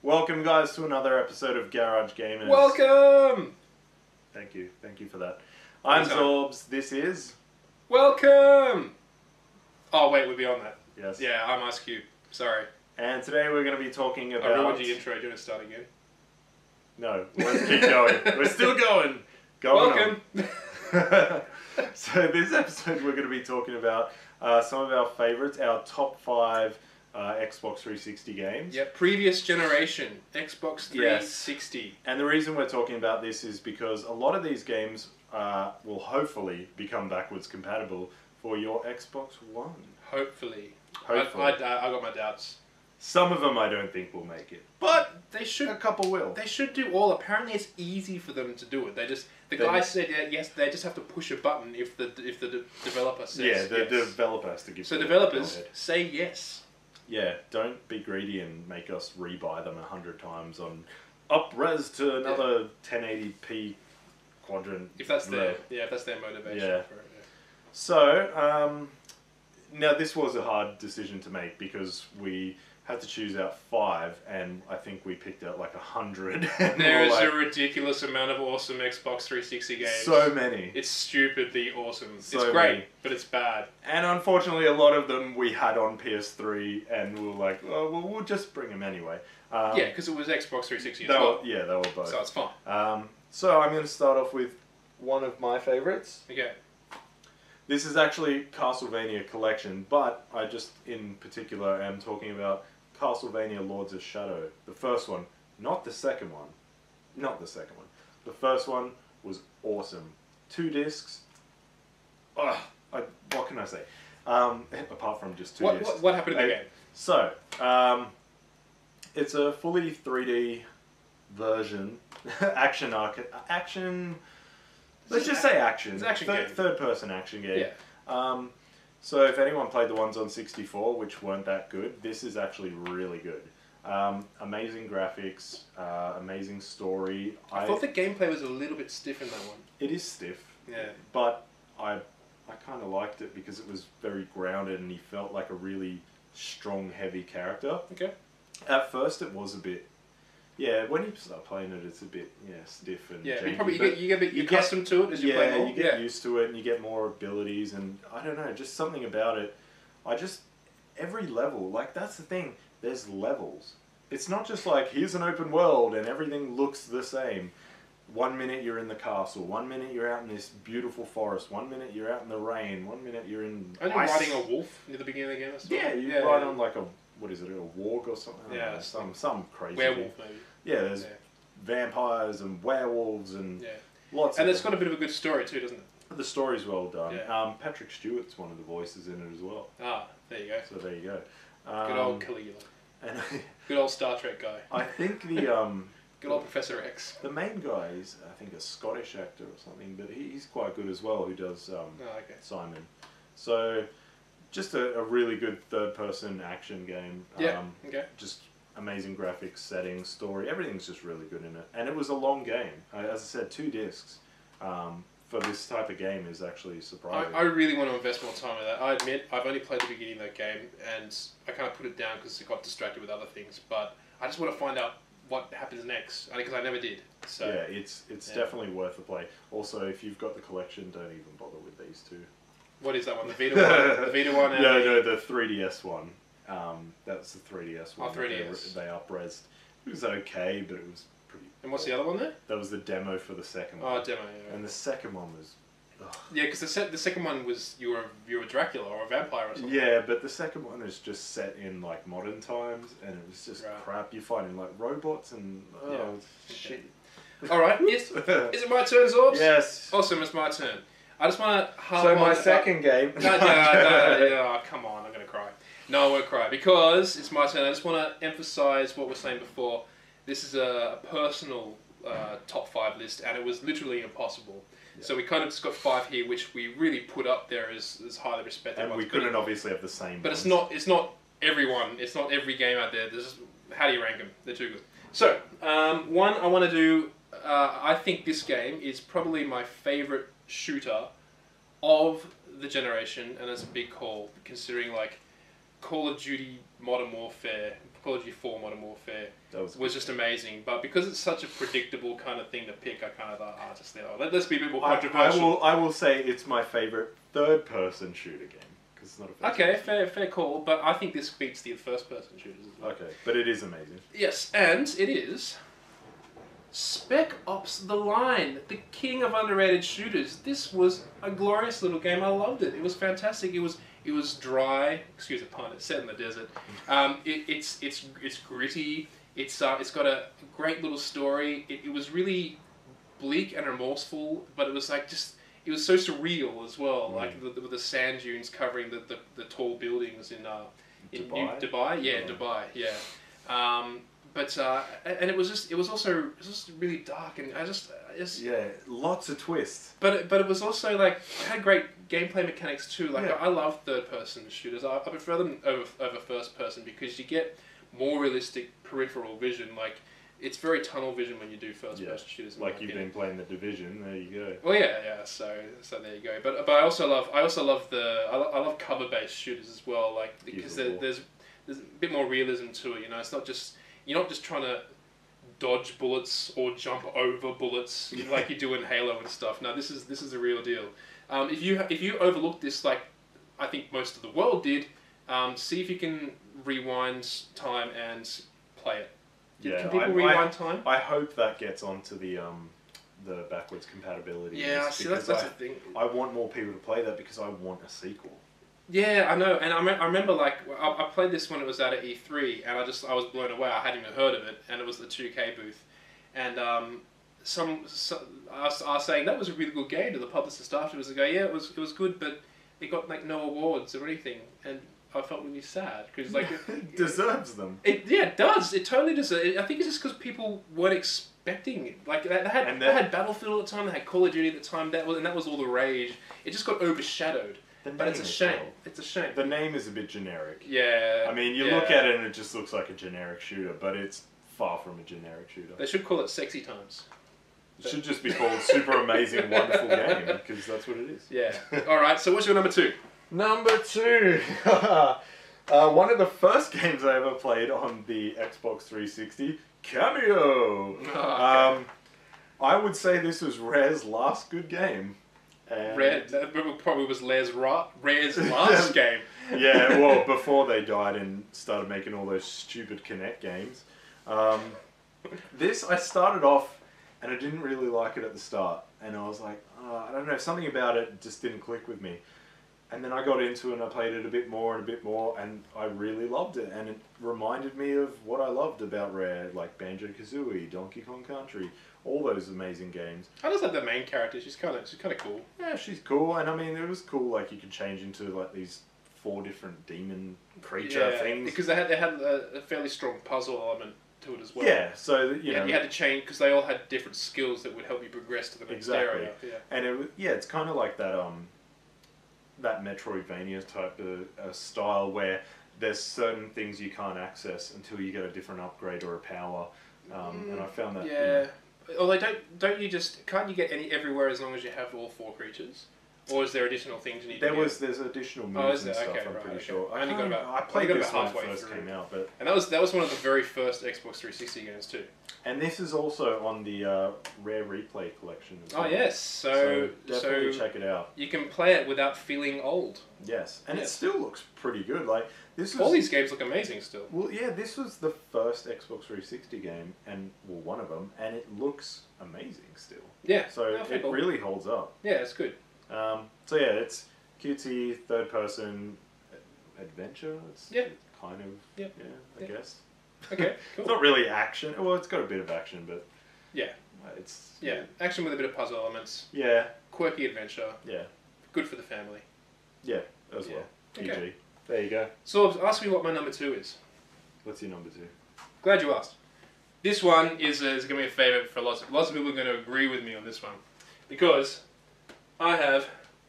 Welcome, guys, to another episode of Garage Gamers. Welcome! Thank you for that. I'm Zorbz, this is... Welcome! Oh wait, we're beyond that. Yes. Yeah, I'm Icecube. Sorry. And today we're going to be talking about... I ruined the intro. Do you want to start again? No, let's keep going. We're still going. Welcome! So this episode we're going to be talking about some of our favourites, our top 5 Xbox 360 games. Yeah, previous generation Xbox 360. Yes. And the reason we're talking about this is because a lot of these games will hopefully become backwards compatible for your Xbox One. Hopefully. Hopefully. I got my doubts. Some of them I don't think will make it. But they should. A couple will. They should do all. Apparently it's easy for them to do it. The guy said yes, they just have to push a button if the developer says yes. yes. The developer has to give. So developers say yes. Yeah, don't be greedy and make us rebuy them 100 times on up-res to another 1080p quadrant. If that's their motivation for it. Yeah. So, now this was a hard decision to make because we had to choose out 5, and I think we picked out like 100. There is a ridiculous amount of awesome Xbox 360 games. So many. It's stupidly awesome. So it's great, many. but it's bad. And unfortunately, a lot of them we had on PS3, and we were like, oh, well, we'll just bring them anyway. Yeah, because it was Xbox 360 as they well. Yeah, they were both. So it's fine. So I'm going to start off with one of my favourites. Okay. This is actually Castlevania Collection, but I just, in particular, am talking about Castlevania Lords of Shadow. The first one, not the second one. Not the second one. The first one was awesome. 2 discs. Ugh, what can I say? Apart from just 2 discs. What happened in the game? So, it's a fully 3D version. Action. Let's just say action. It's an action game. Third-person action game. Yeah. So if anyone played the ones on 64, which weren't that good, this is actually really good. Amazing graphics, amazing story. I thought the gameplay was a little bit stiff in that one. It is stiff. Yeah. But I kind of liked it because it was very grounded and he felt like a really strong, heavy character. Okay. At first it was a bit... Yeah, when you start playing it, it's a bit stiff and janky, you get a bit accustomed to it as you play more. You get used to it and you get more abilities and I don't know, just something about it. Every level, like that's the thing, there's levels. It's not just like, here's an open world and everything looks the same. 1 minute you're in the castle, 1 minute you're out in this beautiful forest, 1 minute you're out in the rain, 1 minute you're in Aren't you riding a wolf near the beginning of the game? Yeah, you ride on like a... What is it, a warg or something? Yeah, some crazy werewolf maybe. Yeah, there's vampires and werewolves and lots. And it's got a bit of a good story too, doesn't it? The story's well done. Yeah. Patrick Stewart's one of the voices in it as well. Ah, there you go. So there you go. Good old Caligula. And good old Star Trek guy. I think the good old Professor X. The main guy is I think a Scottish actor or something, but he's quite good as well. Who does Simon? So. Just a really good third-person action game. Okay. Just amazing graphics, settings, story. Everything's just really good in it. And it was a long game. As I said, 2 discs for this type of game is actually surprising. I really want to invest more time in that. I admit, I've only played the beginning of that game, and I kind of put it down because I got distracted with other things. But I just want to find out what happens next, because I never did. So yeah, it's definitely worth the play. Also, if you've got the collection, don't even bother with these 2. What is that one? The Vita one? The Vita one? No, the 3DS one. That's the 3DS one. Oh, 3DS. They up-resed. It was okay, but it was pretty... And what's the other one there? That was the demo for the second one. Oh, demo, yeah. And the second one was... Ugh. Yeah, because the second one was you were Dracula or a vampire or something. Yeah, but the second one is just set in like modern times, and it was just crap. You're fighting like robots and... shit. Alright, yes. Is it my turn, Zorbz? Yes. Awesome, it's my turn. I just want to harp on... So my about... second game... No, come on, I'm going to cry. No, I won't cry. Because it's my turn, I just want to emphasise what we were saying before. This is a personal top 5 list, and it was literally impossible. Yeah. So we kind of just got 5 here, which we really put up there as highly respected. And we couldn't obviously have the same But ones. it's not everyone. It's not every game out there. How do you rank them? They're too good. So, one I want to do... I think this game is probably my favourite shooter of the generation, and it's a big call considering like Call of Duty Modern Warfare, Call of Duty 4 Modern Warfare was just amazing. But because it's such a predictable kind of thing to pick, I kind of thought, just let's be a bit more controversial. I will say it's my favourite third-person shooter game. Because it's not a Okay, fair call. But I think this beats the first-person shooters as well. Okay, but it is amazing. Yes, and it is Spec Ops: The Line, the king of underrated shooters. This was a glorious little game. I loved it. It was fantastic. It was dry. Excuse the pun. It's set in the desert. It's gritty. It's got a great little story. It was really bleak and remorseful, but it was like it was so surreal as well. Like with the sand dunes covering the tall buildings in Dubai. Yeah, Dubai. Yeah. And it was also really dark, and I just lots of twists. But it was also like it had great gameplay mechanics too. Like I love third person shooters. I prefer them over first person because you get more realistic peripheral vision. Like it's very tunnel vision when you do first person shooters. Like you've been playing the Division. There you go. Well, yeah. So there you go. But I also love cover based shooters as well. Like because there's a bit more realism to it. You know, it's not just. You're not just trying to dodge bullets or jump over bullets like you do in Halo and stuff. No, this is the real deal. If you overlook this, like I think most of the world did, see if you can rewind time and play it. Can people rewind time? I hope that gets onto the backwards compatibility. Yeah, see that's the thing. I want more people to play that because I want a sequel. Yeah, I know, and I remember like I played this when it was out at E3, and I was blown away. I hadn't even heard of it, and it was the 2K booth, and I was saying that was a really good game to the publicist afterwards. They go, yeah, it was good, but it got like no awards or anything, and I felt really sad because like it deserves them. It does. It totally deserves. I think it's just because people weren't expecting it. Like they had Battlefield at the time, they had Call of Duty at the time. That was all the rage. It just got overshadowed. But it's a shame. It's a shame. The name is a bit generic. Yeah. I mean, you look at it and it just looks like a generic shooter, but it's far from a generic shooter. They should call it Sexy Times. It should just be called Super Amazing Wonderful Game, because that's what it is. Yeah. Alright, so what's your number 2? Number 2! One of the first games I ever played on the Xbox 360, Cameo! Oh, okay. I would say this was Rare's last good game. That probably was Rare's last game. Yeah, well, before they died and started making all those stupid Kinect games. This, I started off, and I didn't really like it at the start. And I was like, I don't know, something about it just didn't click with me. And then I got into it and I played it a bit more, and I really loved it. And it reminded me of what I loved about Rare, like Banjo-Kazooie, Donkey Kong Country, all those amazing games. I just like the main character. She's kind of cool. Yeah, she's cool, and I mean, it was cool. Like you could change into like these 4 different demon creature things. Because they had a fairly strong puzzle element to it as well. Yeah, so you know, you had to change because they all had different skills that would help you progress to the next area. Yeah. And it's kind of like that that Metroidvania type of style where there's certain things you can't access until you get a different upgrade or a power. And I found that. Yeah. You know, although can't you get everywhere as long as you have all 4 creatures? Or is there additional things you need to get? There's additional moves and stuff, I'm pretty sure. I played this when it first came out. But and that was one of the very first Xbox 360 games too. And this is also on the Rare Replay collection as well. Oh yes, so definitely check it out. You can play it without feeling old. Yes, and it still looks pretty good. Like all these games look amazing still. Well, yeah, this was the first Xbox 360 game, and one of them, and it looks amazing still. Yeah, so it really holds up. Yeah, it's good. So yeah, it's cutesy third person adventure. It's kind of I guess. Okay, cool. It's not really action. Well, it's got a bit of action, but it's action with a bit of puzzle elements. Yeah, quirky adventure. Yeah, good for the family. Yeah, as well. PG. Okay. There you go. So ask me what my number 2 is. What's your number 2? Glad you asked. This one is going to be a favourite for lots of people. Are going to agree with me on this one because I have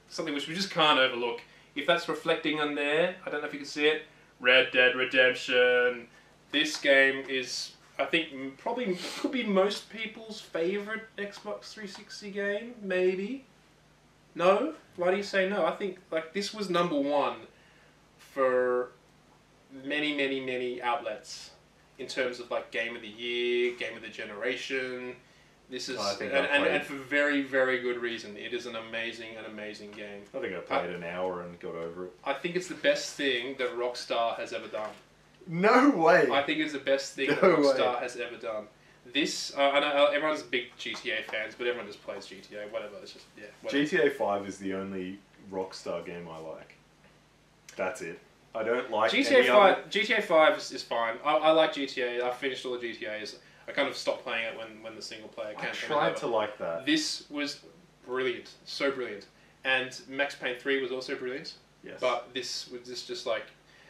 something which we just can't overlook. If that's reflecting on there, I don't know if you can see it. Red Dead Redemption. This game is, I think, probably could be most people's favourite Xbox 360 game. Maybe. No? Why do you say no? I think like this was number 1 for many outlets in terms of like Game of the Year, Game of the Generation. This is and for very good reason. It is an amazing game. I think I played an hour and got over it. I think it's the best thing that Rockstar has ever done. No way. I think it's the best thing that Rockstar has ever done. This, I know everyone's big GTA fans, but everyone just plays GTA. Whatever. It's just whatever. GTA 5 is the only Rockstar game I like. That's it. I don't like GTA 5. GTA 5 is fine. I like GTA. I finished all the GTAs. I kind of stopped playing it when the single player campaign. I tried to like that. This was brilliant, so brilliant, and Max Payne 3 was also brilliant. Yes. But this was just like,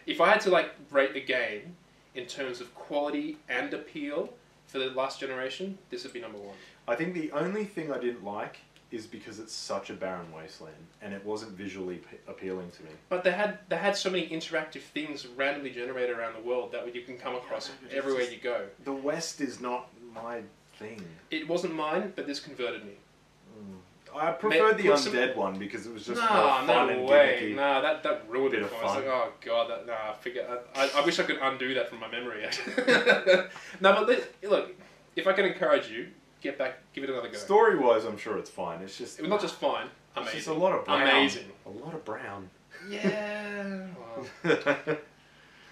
if I had to like rate the game in terms of quality and appeal for the last generation, this would be number one. I think the only thing I didn't like is because it's such a barren wasteland and it wasn't visually appealing to me. But they had so many interactive things randomly generated around the world that you can come across everywhere you go. The West is not my thing. It wasn't mine, but this converted me. I preferred the undead one because it was just more fun and gimmicky. Nah, that ruined it for me. I was like, oh god, forget. I wish I could undo that from my memory. No, but look, if I can encourage you, get back, give it another go. Story-wise, I'm sure it's fine. It's just not just fine. Amazing. It's just a lot of brown. Amazing. A lot of brown. Yeah. Well.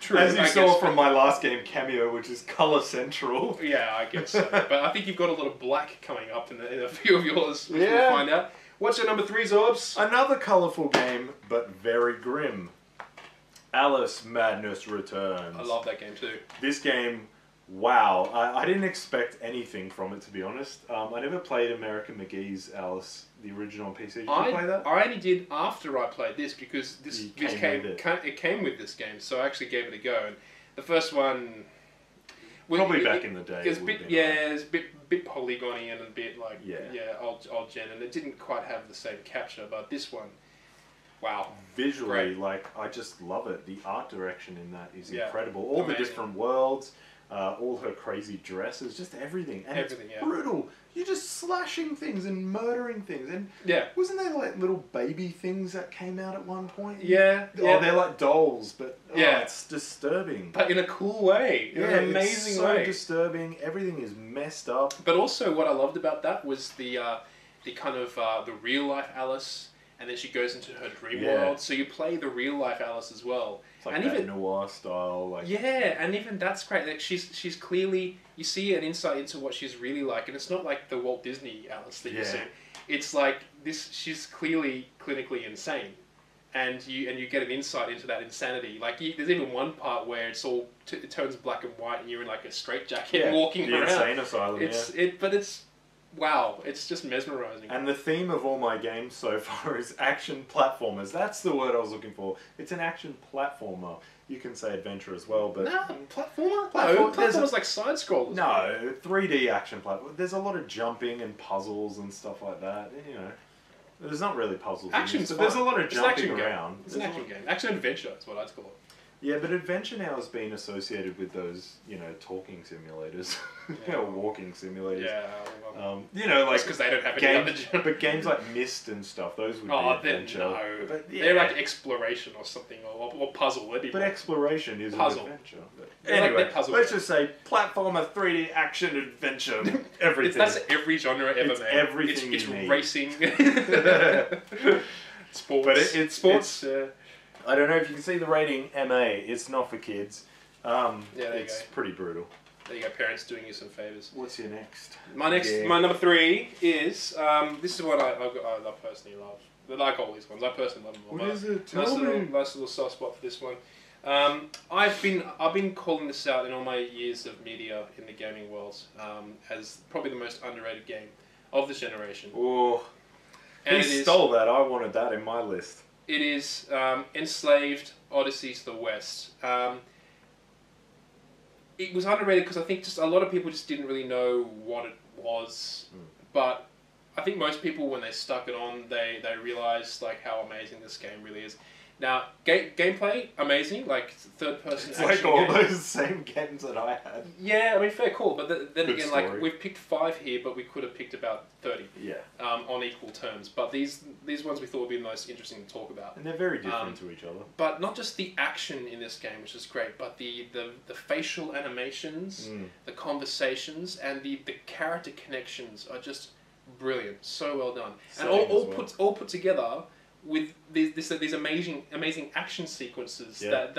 True. As you saw from my last game, Cameo, which is Colour Central. Yeah, I guess so. But I think you've got a lot of black coming up in a few of yours, which yeah. we'll find out. What's your number 3, Zorbz? Another colourful game, but very grim. Alice Madness Returns. I love that game too. This game, wow. I didn't expect anything from it, to be honest. I never played American McGee's Alice, the original on PC. Did you play that? I only did after I played this because it came with this game, so I actually gave it a go. And the first one, probably back in the day. It was a bit polygony and a bit like old gen, and it didn't quite have the same capture. But this one, wow, visually, like I just love it. The art direction in that is incredible. All amazing. The different worlds. All her crazy dresses, just everything. And it's brutal. You're just slashing things and murdering things. And wasn't there like little baby things that came out at one point? Yeah. Oh, they're like dolls, but it's disturbing. But in a cool way. In an amazing way. It's so disturbing. Everything is messed up. But also what I loved about that was the kind of the real life Alice, and then she goes into her dream world. So you play the real life Alice as well. It's like that noir style, like and even that's great. Like she's clearly, you see an insight into what she's really like, and it's not like the Walt Disney Alice that you see. It's like this. She's clearly clinically insane, and you get an insight into that insanity. Like there's even one part where it turns black and white, and you're in like a straitjacket walking around. The insane asylum. But it's. Wow, it's just mesmerizing. And the theme of all my games so far is action platformers. That's the word I was looking for. It's an action platformer. You can say adventure as well, but... No, platformer? Platformer's like side-scrollers. No, 3D action platformer. There's a lot of jumping and puzzles and stuff like that. You know, there's not really puzzles. Action's but there's a lot of jumping around. It's an action game. Action-adventure is what I'd call it. Yeah, but adventure now has been associated with those, talking simulators, or walking simulators. Yeah. Like because they don't have any other jump. But games like Myst and stuff, those would be adventure. No, but they're like exploration or something, or puzzle. But exploration is puzzle. An adventure. But anyway, let's just say platformer, 3D action, adventure, everything. That's every genre ever made. Everything it's you need. Racing. Sports. But it's sports. I don't know if you can see the rating, MA. It's not for kids. It's pretty brutal. There you go, parents doing you some favours. What's your next? My number 3 is, this is what I personally love. Like all these ones, I personally love them all. What is it? Nice little soft spot for this one. I've been calling this out in all my years of media in the gaming world as probably the most underrated game of this generation. Oh, he stole that. I wanted that in my list. It is Enslaved Odyssey to the West. It was underrated because I think just a lot of people just didn't really know what it was. But I think most people, when they stuck it on, they realised like how amazing this game really is. Now, gameplay, amazing, like third-person It's action like all game. those same games that I had. Yeah, I mean, fair call, but then Good again, story. like, we've picked 5 here, but we could have picked about 30 Yeah. on equal terms. But these ones we thought would be the most interesting to talk about. And they're very different to each other. But not just the action in this game, which is great, but the facial animations, the conversations, and the character connections are just brilliant. So well done. And all put together with these amazing action sequences that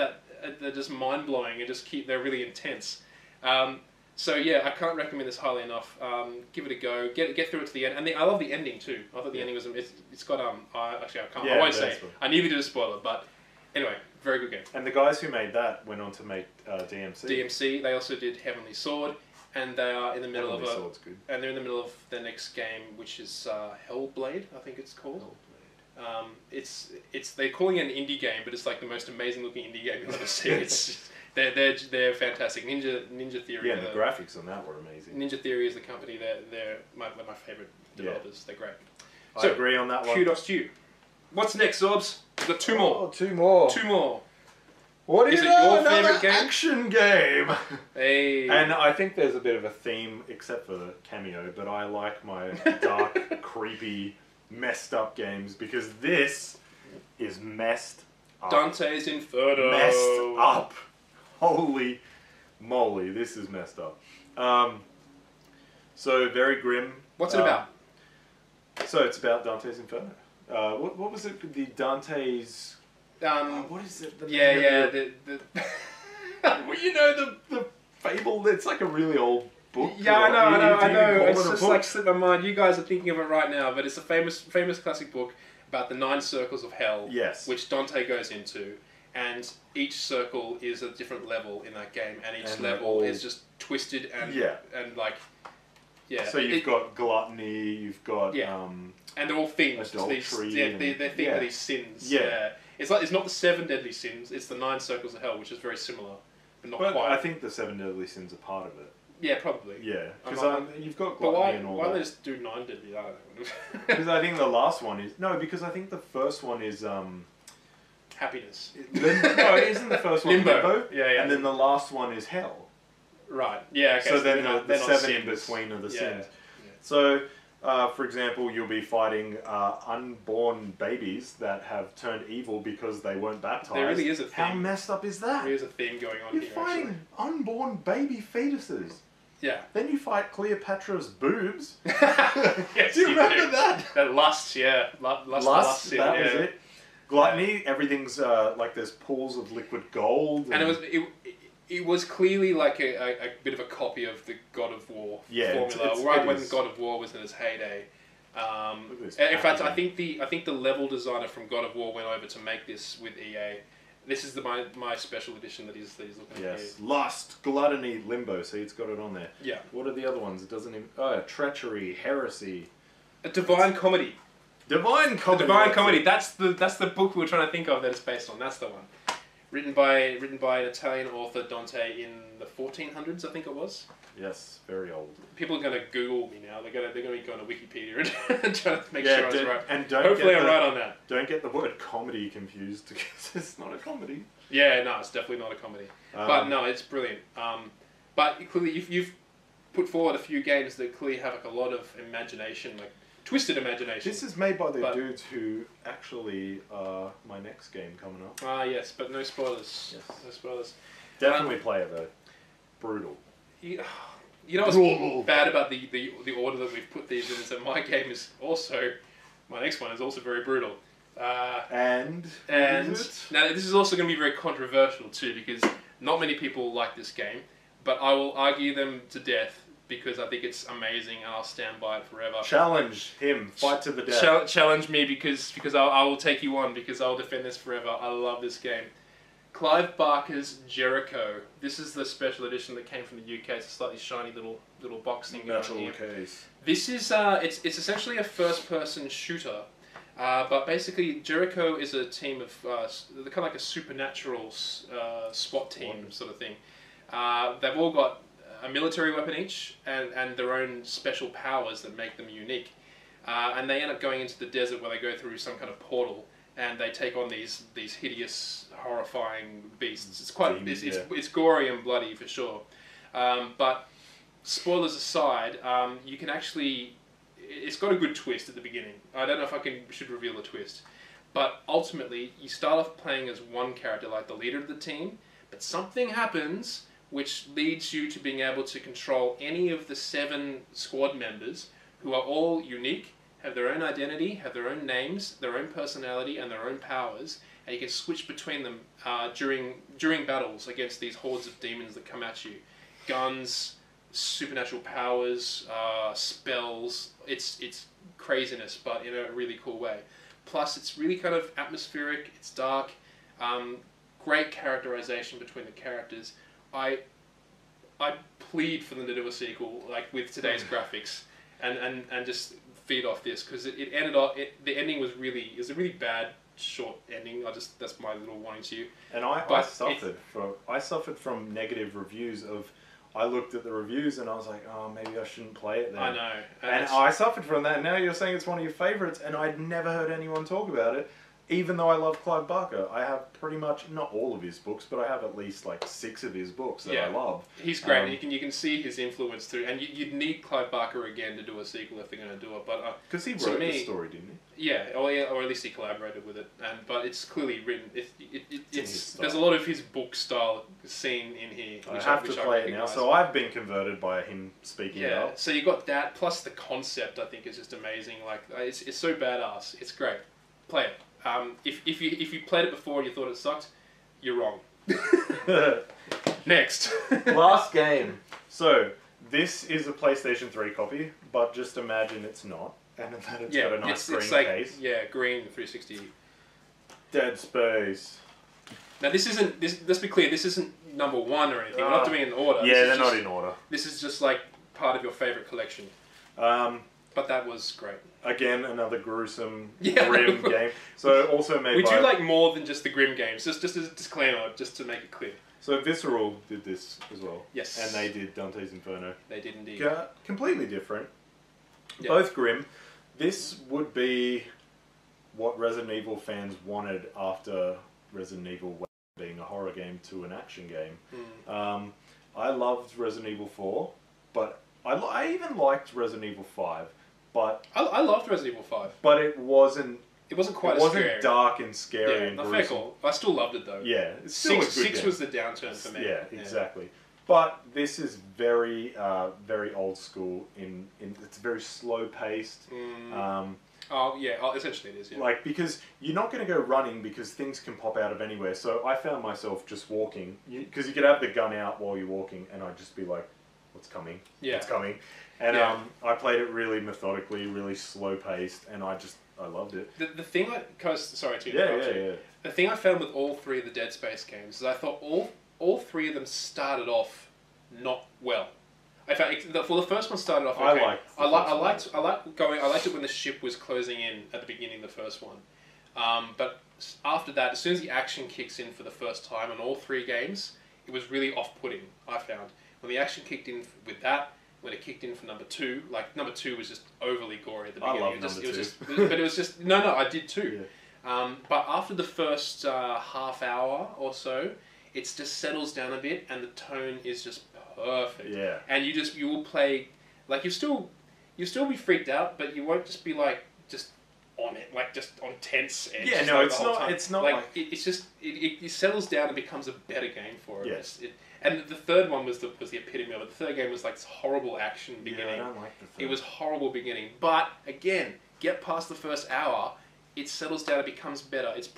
they're just mind blowing and they're really intense. So yeah, I can't recommend this highly enough. Give it a go. Get through it to the end. And I love the ending too. I thought the ending was it's got I won't say it. I nearly did a spoiler, but anyway, very good game. And the guys who made that went on to make DMC. DMC. They also did Heavenly Sword, and they are in the middle Heavenly Sword's good. and they're in the middle of their next game, which is Hellblade, I think it's called. They're calling it an indie game, but it's like the most amazing looking indie game you'll ever see. It's they're fantastic. Ninja Theory. Yeah, and the graphics on that were amazing. Ninja Theory is the company. They're my favorite developers. They're great. I agree on that one. Kudos to you. What's next, Zorbz? We've got 2 more. 2 more. 2 more. What is it? Your Another favorite game? action game. Hey. And I think there's a bit of a theme, except for the cameo. But I like my dark, creepy, messed up games because this is messed up. Dante's Inferno. Messed up. Holy moly, this is messed up. So very grim. What's it about? So it's about Dante's Inferno. What was it? The Dante's. What is it? Well, you know the fable. It's like a really old book. Yeah, I know. It's just book? like slipped my mind. You guys are thinking of it right now, but it's a famous classic book about the 9 circles of hell. Yes. Which Dante goes into, and each circle is a different level in that game, and each level is just twisted and like. Yeah. So you've got gluttony. You've got and they're all themed. Adultery. They're themed to these sins. Yeah. It's not the 7 deadly sins. It's the 9 circles of hell, which is very similar, but not quite. I think the 7 deadly sins are part of it. Yeah, probably. Yeah, because you've got gluttony and all that. Why don't they just do 9 deadly? I don't know. Because I think the last one is because I think the first one is happiness. No, isn't the first one Limbo? Yeah. And then the last one is hell. Right. Yeah. Okay. So then the 7 sins. in between are the sins. Yeah. So, for example, you'll be fighting unborn babies that have turned evil because they weren't baptized. There really is a theme. How messed up is that? There is a theme going on You're here. You're fighting unborn baby fetuses. Yeah. Then you fight Cleopatra's boobs. Yes, do you remember that? That lust, yeah. Lust, that was it. Gluttony, everything's like there's pools of liquid gold. And it was clearly like a bit of a copy of the God of War formula, when God of War was in its heyday. In fact, I think the level designer from God of War went over to make this with EA. This is my special edition that he's looking at here. Lust, gluttony, limbo. See, it's got it on there. Yeah. What are the other ones? It doesn't even. Treachery, heresy. A Divine Comedy. Divine Comedy. Divine Comedy. That's the book we were trying to think of that it's based on. That's the one. Written by an Italian author, Dante, in the 1400s, I think it was. Yes, very old. People are going to Google me now. They're going to be going to Wikipedia and trying to make sure I was right. And hopefully I'm right on that. Don't get the word comedy confused because it's not a comedy. Yeah, no, it's definitely not a comedy. But no, it's brilliant. But clearly, you've put forward a few games that clearly have like a lot of imagination, like twisted imagination. This is made by the dudes who actually are my next game coming up. Ah, yes, but no spoilers. Yes. No spoilers. Definitely play it though. Brutal. You know what's bad about the order that we've put these in is that my game is also, my next one is also very brutal. And now this is also going to be very controversial too because not many people like this game, but I will argue them to death because I think it's amazing and I'll stand by it forever. Challenge him, fight to the death. Challenge me because I will take you on because I'll defend this forever. I love this game. Clive Barker's Jericho. This is the special edition that came from the UK. It's a slightly shiny little box thing. Natural case. This is it's essentially a first-person shooter, but basically Jericho is a team of they're kind of like a supernatural SWAT team sort of thing. They've all got a military weapon each and their own special powers that make them unique. And they end up going into the desert where they go through some kind of portal. and they take on these hideous, horrifying beasts. It's quite Demons, it's gory and bloody for sure. But spoilers aside, you can actually. It's got a good twist at the beginning. I don't know if should reveal the twist, but ultimately you start off playing as one character, like the leader of the team. But something happens which leads you to being able to control any of the 7 squad members, who are all unique, have their own identity, have their own names, their own personality, and their own powers, and you can switch between them during battles against these hordes of demons that come at you. Guns, supernatural powers, spells. It's craziness, but in a really cool way. Plus, it's really kind of atmospheric. It's dark. Great characterization between the characters. I plead for them to do a sequel, like with today's graphics, and just feed off this, because it ended up. The ending was a really bad short ending. That's my little warning to you. And I suffered from negative reviews of. I looked at the reviews and I was like, oh, maybe I shouldn't play it then. I know. And I suffered from that. Now you're saying it's one of your favourites, and I'd never heard anyone talk about it. Even though I love Clive Barker, I have pretty much, not all of his books, but I have at least like 6 of his books that I love. He's great. You can see his influence through, and you'd need Clive Barker again to do a sequel if they're going to do it. But because he wrote the story, didn't he? Yeah, or at least he collaborated with it. But it's clearly written. There's a lot of his book style seen in here. I have to play it now, so I've been converted by him speaking it up. So you got that, plus the concept. I think is just amazing. Like it's so badass. It's great. Play it. If you played it before and you thought it sucked, you're wrong. Next. Last game. So, this is a PlayStation 3 copy, but just imagine it's not. And that it's got a nice green case. Yeah, green 360. Dead Space. Now let's be clear, this isn't number 1 or anything. We're not doing it in order. Yeah, they're not in order. This is just like part of your favourite collection. But that was great. Again, another gruesome, grim game. So also made We do like more than just the grim games. Just as a disclaimer, just to make it clear. So Visceral did this as well. Yes. And they did Dante's Inferno. They did indeed. Completely different. Yep. Both grim. This would be what Resident Evil fans wanted after Resident Evil went from being a horror game to an action game. I loved Resident Evil 4, but I even liked Resident Evil 5. But I loved Resident Evil 5. But it wasn't quite as scary. It wasn't dark and scary and fair call. I still loved it though. Yeah, it's still a good 6 game. was the downturn for me. Yeah, exactly. But this is very, very old school. It's very slow paced. Essentially it is. Yeah. Like, because you're not going to go running because things can pop out of anywhere. So I found myself just walking, because you could have the gun out while you're walking, and I'd just be like, "What's coming? Yeah. What's coming?" And I played it really methodically, really slow paced, and I loved it. The thing sorry to interrupt you. The thing I found with all 3 of the Dead Space games is I thought all 3 of them started off not well. In fact, the first one started off okay. I liked it when the ship was closing in at the beginning of the first one. But after that, as soon as the action kicks in for the first time in all 3 games, it was really off-putting. I found when the action kicked in with that. When it kicked in for number 2, like number 2 was just overly gory at the beginning. I love number 2. But it was just no, I did too. Yeah. But after the first half hour or so, it just settles down a bit, and the tone is just perfect. Yeah. And you will play like you'll still be freaked out, but you won't just be like just on it, like just on tense edge. Yeah, no, it's not. It's not like it's just it settles down and becomes a better game for it. Yes. And the third one was the epitome of it. The third game was like this horrible action beginning. Yeah, I don't like the third. It was horrible beginning. But again, get past the first hour, it settles down, it becomes better. It's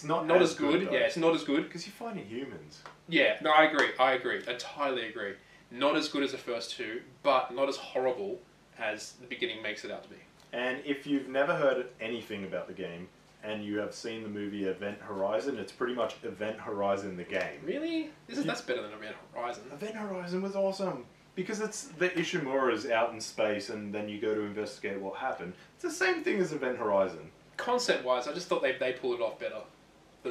not as good. Yeah, it's not as good. Because you're fighting humans. Yeah, no, I agree. I entirely agree. Not as good as the first 2, but not as horrible as the beginning makes it out to be. And if you've never heard anything about the game, and you have seen the movie Event Horizon, it's pretty much Event Horizon the game. Really? That's better than Event Horizon. Event Horizon was awesome. Because it's the Ishimura's out in space and then you go to investigate what happened. It's the same thing as Event Horizon. Concept-wise, I just thought they pulled it off better.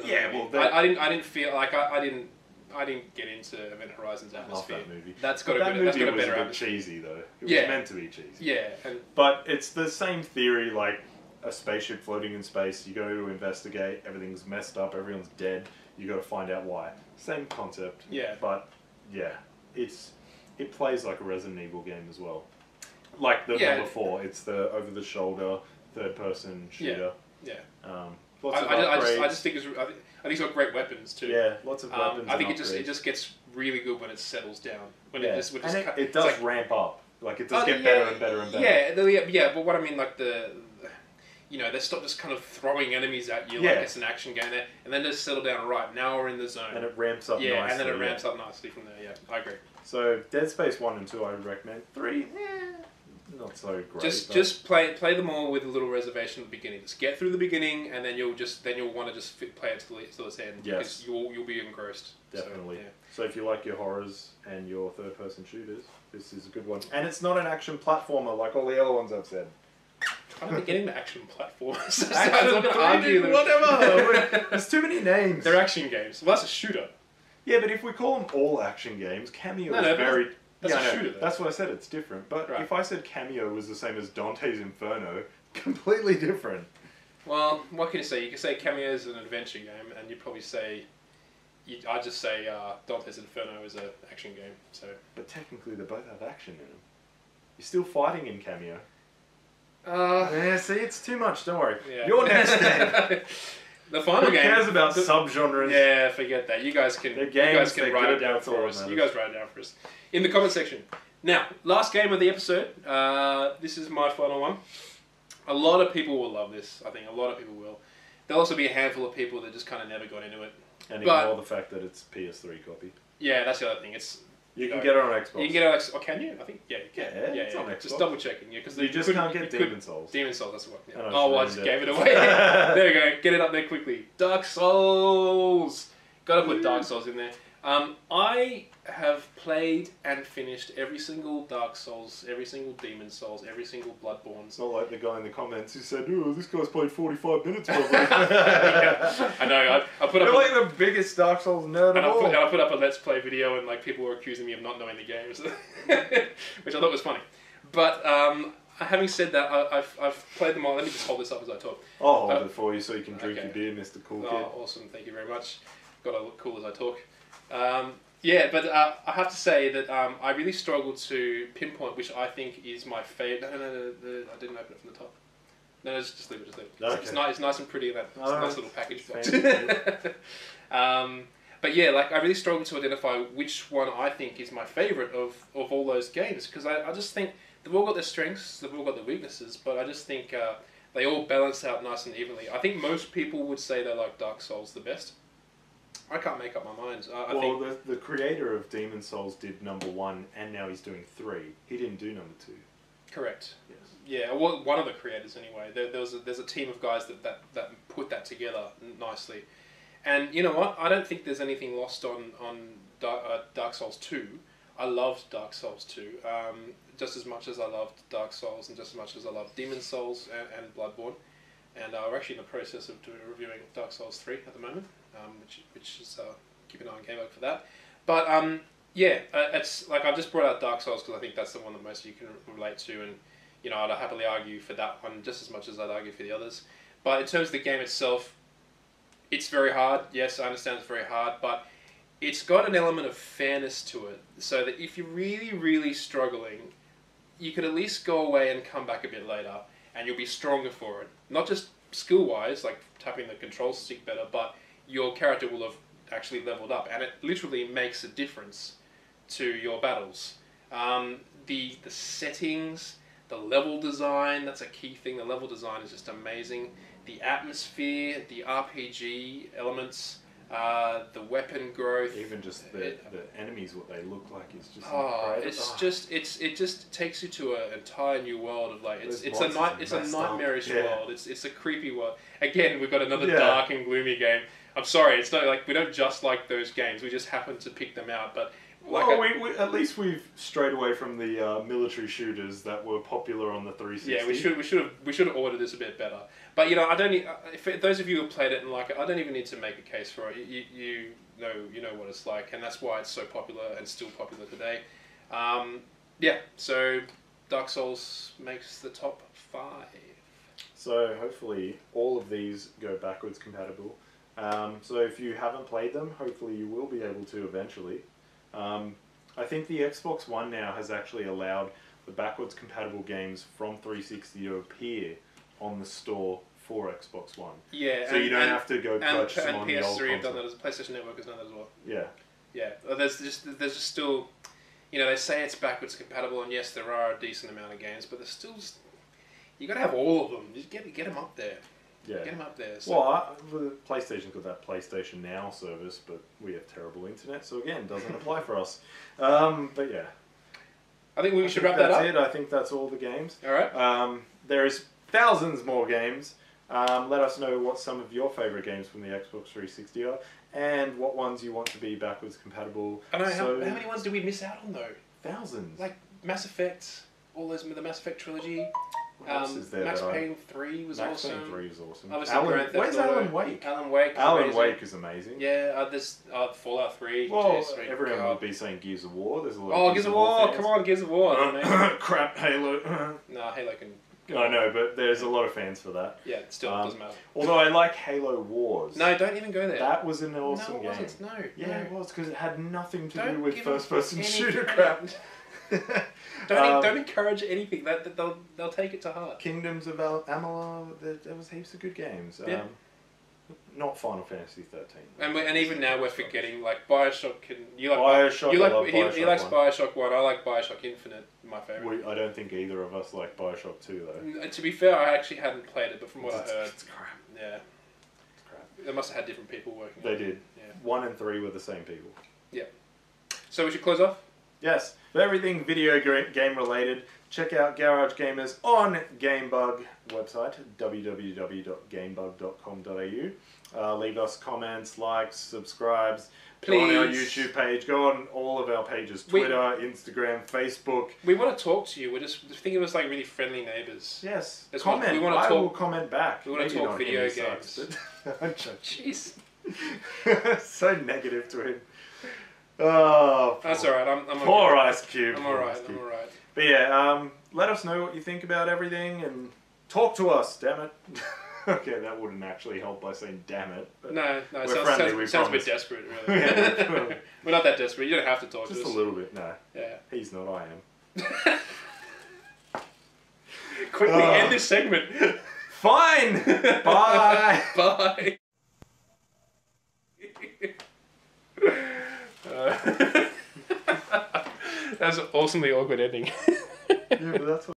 Yeah, well, I didn't feel like I didn't get into Event Horizon's atmosphere. I love that movie. That's got a better atmosphere. It was cheesy though. It was meant to be cheesy. Yeah. But it's the same theory, like a spaceship floating in space. You go to investigate. Everything's messed up. Everyone's dead. You got to find out why. Same concept. Yeah. But yeah, it plays like a Resident Evil game as well. Like the number 4, it's the over-the-shoulder third-person shooter. Yeah. Lots of I just think I think it's got great weapons too. Yeah, lots of weapons. I think and it just gets really good when it settles down. When yeah. It does like, ramp up. Like it does get better and better and better. Yeah. But what I mean, like they stop just kind of throwing enemies at you like it's an action game there, and then just settle down. Right, now we're in the zone. And it ramps up nicely. Yeah, and then it ramps up nicely from there. Yeah, I agree. So Dead Space 1 and 2 I would recommend. 3, not so great. Just play them all with a little reservation at the beginning. Just get through the beginning, and then you'll want to just play it till its end. Yes. Because you'll be engrossed. Definitely. So if you like your horrors and your third-person shooters, this is a good one. And it's not an action platformer like all the other ones I've said. I don't think getting the action platforms. I'm not going to argue them. Whatever. There's too many names. They're action games. Well, that's a shooter. Yeah, but if we call them all action games, Cameo is very... That's a shooter, though. That's what I said, it's different. But if I said Cameo was the same as Dante's Inferno, completely different. Well, what can you say? You can say Cameo is an adventure game, and you'd probably say... I'd just say Dante's Inferno is an action game. So. But technically they both have action in them. You're still fighting in Cameo. Yeah, see, it's too much, don't worry. Yeah. Your next game. The final game. Who cares about subgenres? Yeah, forget that. You guys can write it down for us. You guys write it down for us in the comment section. Now, last game of the episode. This is my final one. A lot of people will love this. I think a lot of people will. There'll also be a handful of people that just kind of never got into it. And ignore the fact that it's PS3 copy. Yeah, that's the other thing. You can get it on Xbox. You can get it on Xbox. Oh, can you? I think, yeah, you can. Yeah, it's on Xbox. Just double checking. Yeah, because you just can't get Demon Souls. Demon Souls, that's the one. Yeah. Oh, well, I just gave it away. There you go. Get it up there quickly. Dark Souls. Got to put Dark Souls in there. I have played and finished every single Dark Souls, every single Demon Souls, every single Bloodborne. It's not like the guy in the comments who said, "Oh, this guy's played 45 minutes." Yeah, I know. I put up. You're like the biggest Dark Souls nerd of all. I put up a Let's Play video, and like people were accusing me of not knowing the games, which I thought was funny. But having said that, I've played them all. Let me just hold this up as I talk. I'll hold it for you so you can drink your beer, Mr. Cool Kid. Oh, awesome! Thank you very much. Got to look cool as I talk. Yeah, but I have to say that I really struggled to pinpoint which I think is my favourite. No, I didn't open it from the top. No, just leave it. Okay. It's nice and pretty in that nice little package box. But yeah, like I really struggled to identify which one I think is my favourite of all those games, because I just think they've all got their strengths, they've all got their weaknesses, but I just think they all balance out nice and evenly. I think most people would say they like Dark Souls the best. I can't make up my mind. I think the creator of Demon Souls did number 1, and now he's doing 3. He didn't do number 2. Correct. Yes. Yeah, well, one of the creators anyway. There's a team of guys that put that together nicely. And you know what? I don't think there's anything lost on Dark Souls 2. I loved Dark Souls 2 just as much as I loved Dark Souls, and just as much as I loved Demon Souls and Bloodborne. And we're actually in the process of reviewing Dark Souls 3 at the moment, which is keep an eye on Gamebug for that. But yeah, it's like I've just brought out Dark Souls because I think that's the one that most of you can relate to, and you know I'd happily argue for that one just as much as I'd argue for the others. But in terms of the game itself, it's very hard. Yes, I understand it's very hard, but it's got an element of fairness to it, so that if you're really, really struggling, you could at least go away and come back a bit later, and you'll be stronger for it. Not just skill-wise, like tapping the control stick better, but your character will have actually leveled up, and it literally makes a difference to your battles. The settings, the level design, that's a key thing. The level design is just amazing. The atmosphere, the RPG elements, the weapon growth. Even just the enemies, what they look like is just incredible. It just takes you to an entire new world of like it's a nightmarish world. It's a creepy world. Again, we've got another dark and gloomy game. I'm sorry, it's not like we don't just like those games. We just happen to pick them out, but. Well, at least we've strayed away from the military shooters that were popular on the 360. Yeah, we should have ordered this a bit better. But you know, I don't need. For those of you who played it and like it, I don't even need to make a case for it. You know what it's like, and that's why it's so popular and still popular today. Yeah, so Dark Souls makes the top 5. So hopefully all of these go backwards compatible. So if you haven't played them, hopefully you will be able to eventually. I think the Xbox One now has actually allowed the backwards compatible games from 360 to appear on the store for Xbox One. Yeah, so you don't have to go purchase them on the old PS3 have done console. that. PlayStation Network has done that as well. Yeah. Yeah, there's just still, you know, they say it's backwards compatible, and yes, there are a decent amount of games, but there's still just, you got to have all of them. Just get them up there. Yeah. Get them up there. So. Well, the PlayStation's got that PlayStation Now service, but we have terrible internet, so again, doesn't apply for us. But yeah. I think we should wrap that up. That's it. I think that's all the games. All right. There's thousands more games. Let us know what some of your favourite games from the Xbox 360 are, and what ones you want to be backwards compatible. I know, how many ones did we miss out on though? Thousands. Like Mass Effect, all those, the Mass Effect trilogy. What else is there? Max Payne 3 was Max awesome. Payne 3 is awesome. Where's Alan Wake? Alan Wake. Alan Wake is amazing. Yeah, there's Fallout 3. Well, Jeez, everyone would be saying Gears of War. There's a lot of Gears of War! Come on, Gears of War! Crap, Halo. No, Halo can... I know, but there's a lot of fans for that. Yeah, it still doesn't matter. Although I like Halo Wars. No, don't even go there. That was an awesome game. No, it wasn't. No. Yeah, it was, because it had nothing to Don't do with give first-person any shooter credit. crap. Don't encourage anything. They'll take it to heart. Kingdoms of Amalur. There was heaps of good games. Yeah. Not Final Fantasy 13. And even now we're forgetting, like, Bioshock. You like Bioshock. You like I love Bioshock he likes 1. Bioshock 1. I like Bioshock Infinite. My favorite. I don't think either of us like Bioshock 2 though. To be fair, I actually hadn't played it, but from what I heard, it's crap. yeah, It's crap. they must have had different people working. They on it. did. Yeah. 1 and 3 were the same people. Yeah. So we should close off. Yes, for everything video game related, check out Garage Gamers on Gamebug website, www.gamebug.com.au. Leave us comments, likes, subscribes. Go on our YouTube page. Go on all of our pages: Twitter, Instagram, Facebook. We want to talk to you. We're just think of us like really friendly neighbours. Yes, That's comment. We want to I talk. will comment back. We want to Maybe talk not video him, he games. sucks, but I'm joking. Jeez. So negative to him. Oh, that's alright. I'm poor okay. Icecube. I'm alright. I'm alright. But yeah, let us know what you think about everything and talk to us. Damn it. Okay, that wouldn't actually help by saying "damn it." No, we're it friendly. sounds a bit desperate, really. Yeah, we're not that desperate. You don't have to talk to us. Just a little bit. No. Yeah. He's not. I am. Quickly end this segment. Fine. Bye. Bye. That's an awesomely awkward ending. Yeah, but that's what